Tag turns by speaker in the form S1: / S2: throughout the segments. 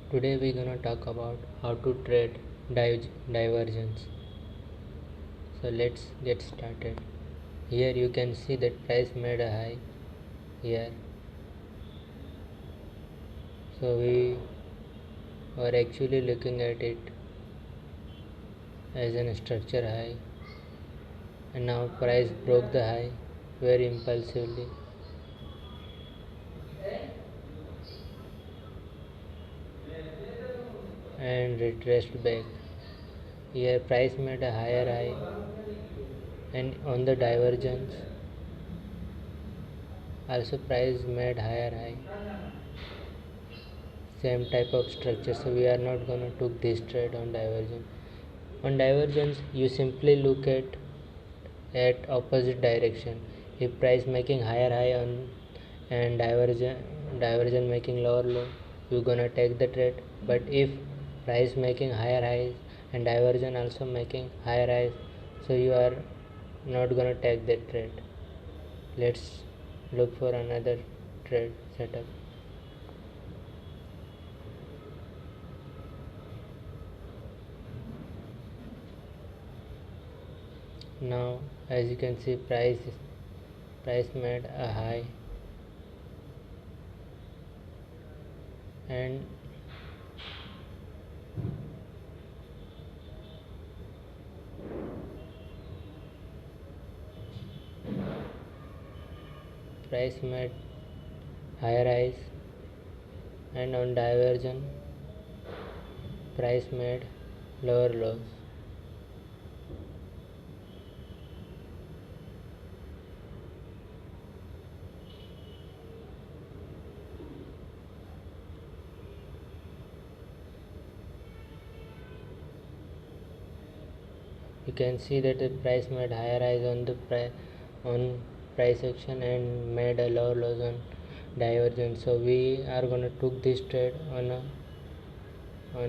S1: Today we're gonna talk about how to trade divergence. So let's get started. Here you can see that price made a high here. So we were actually looking at it as a structure high, and now price broke the high very impulsively and retraced back. Here price made a higher high, and on the divergence also price made higher high, same type of structure. So we are not gonna took this trade on divergence. On divergence you simply look at opposite direction. If price making higher high on and divergence making lower low, you gonna take the trade. But if price making higher highs and divergence also making higher highs, so you are not gonna take that trade. Let's look for another trade setup. Now as you can see, price made a high and price made higher highs, and on divergence price made lower lows. You can see that the price made higher highs on the price action and made a lower lows on divergence. So we are gonna took this trade on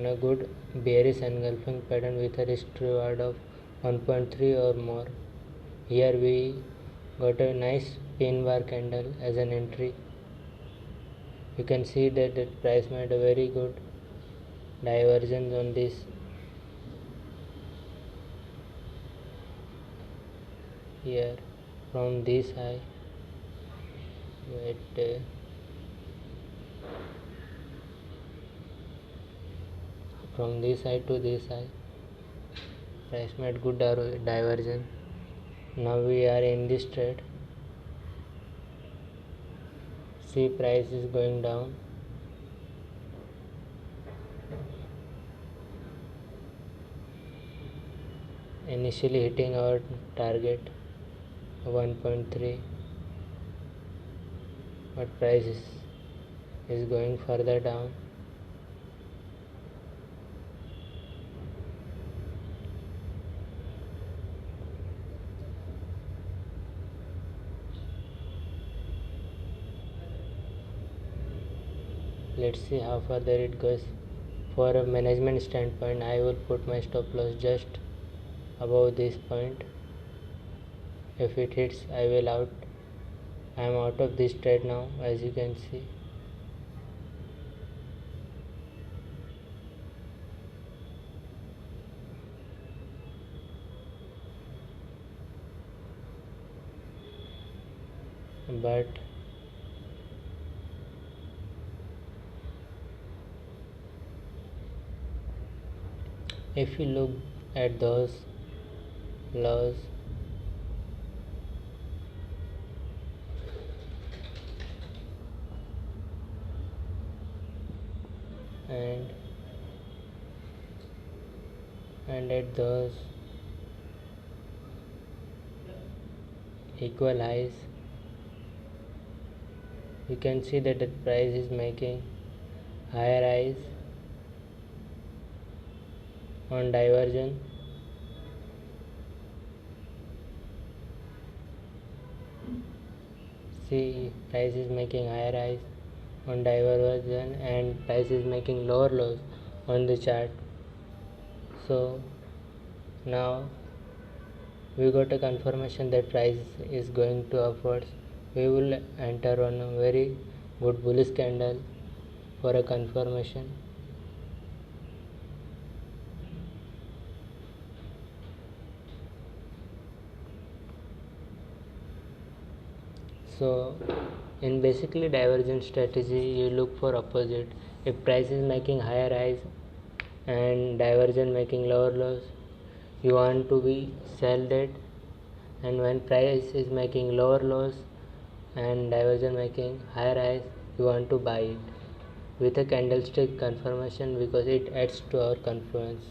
S1: a good bearish engulfing pattern with a risk reward of 1.3 or more. Here we got a nice pin bar candle as an entry. You can see that the price made a very good divergence on this. Here from this high, from this side to this side, price made good divergence. Now we are in this trade. See, price is going down. Initially hitting our target 1.3, but price is going further down. Let's see how further it goes. For a management standpoint, I will put my stop loss just above this point. If it hits, I will out. I am out of this trade now, as you can see. But if you look at those lows, and at those equal highs, you can see that the price is making higher highs on divergence. See, price is making higher highs on divergence and price is making lower lows on the chart. So now we got a confirmation that price is going to upwards. We will enter on a very good bullish candle for a confirmation. So in basically divergence strategy, you look for opposite. If price is making higher highs and divergence making lower lows, you want to be sell that. And when price is making lower lows and divergence making higher highs, you want to buy it with a candlestick confirmation because it adds to our confluence.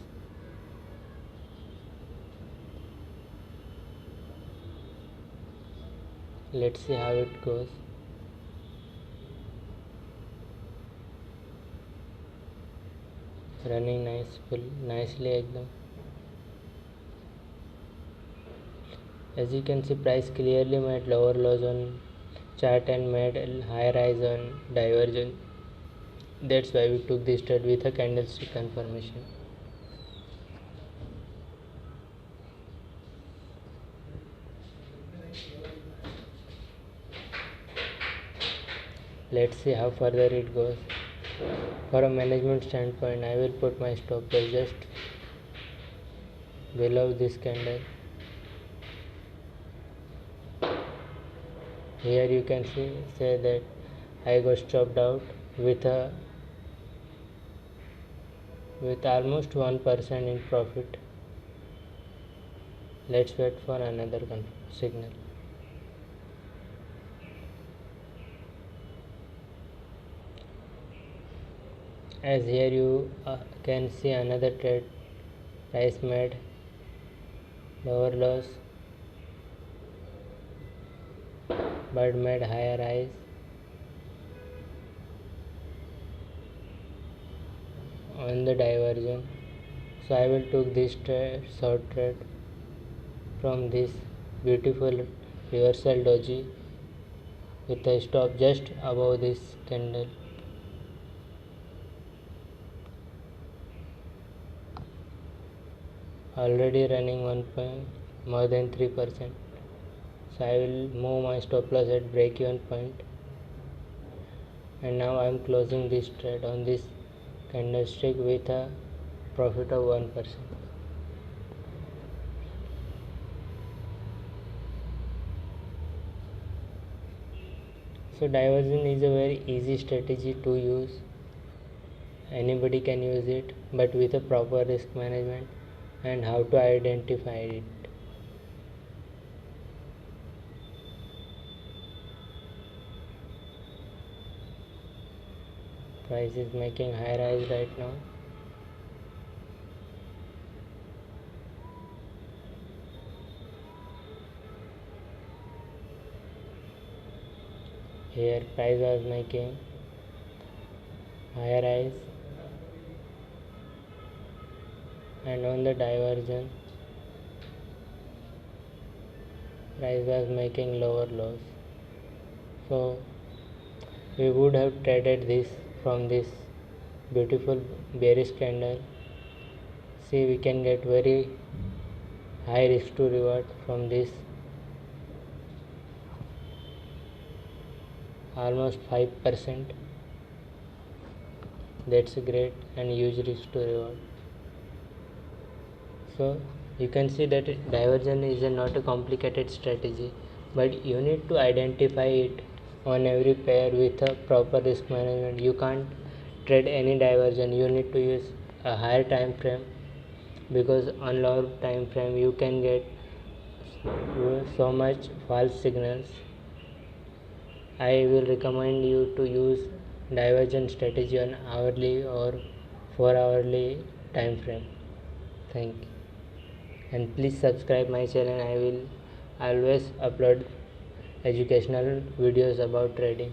S1: Let's see how it goes. Running nicely एकदम. As you can see, price clearly made lower lows on chart and made higher highs on divergence. That's why we took this trade with a candlestick confirmation. Let's see how further it goes. For a management standpoint, I will put my stop loss just below this candle. Here you can say that I got stopped out with almost 1% in profit. Let's wait for another signal. As here you can see another trade, price made lower lows but made higher highs on the divergence. So I will took this short trade from this beautiful reversal doji with a stop just above this candle. Already running more than 3%. So I will move my stop loss at break even point, and now I am closing this trade on this candlestick with a profit of 1%. So divergence is a very easy strategy to use. Anybody can use it, but with a proper risk management and how to identify it. Price is making higher highs right now. Here price was making higher highs, and on the divergence price was making lower lows. So we would have traded this from this beautiful bearish candle. See, we can get very high risk to reward from this, almost 5%. That's a great and huge risk to reward. So you can see that divergence is not a complicated strategy, but you need to identify it on every pair with a proper risk management. You can't trade any divergence. You need to use a higher time frame, because on lower time frame you can get so much false signals. I will recommend you to use divergence strategy on hourly or 4-hourly time frame. Thank you, and please subscribe my channel. I will always upload educational videos about trading.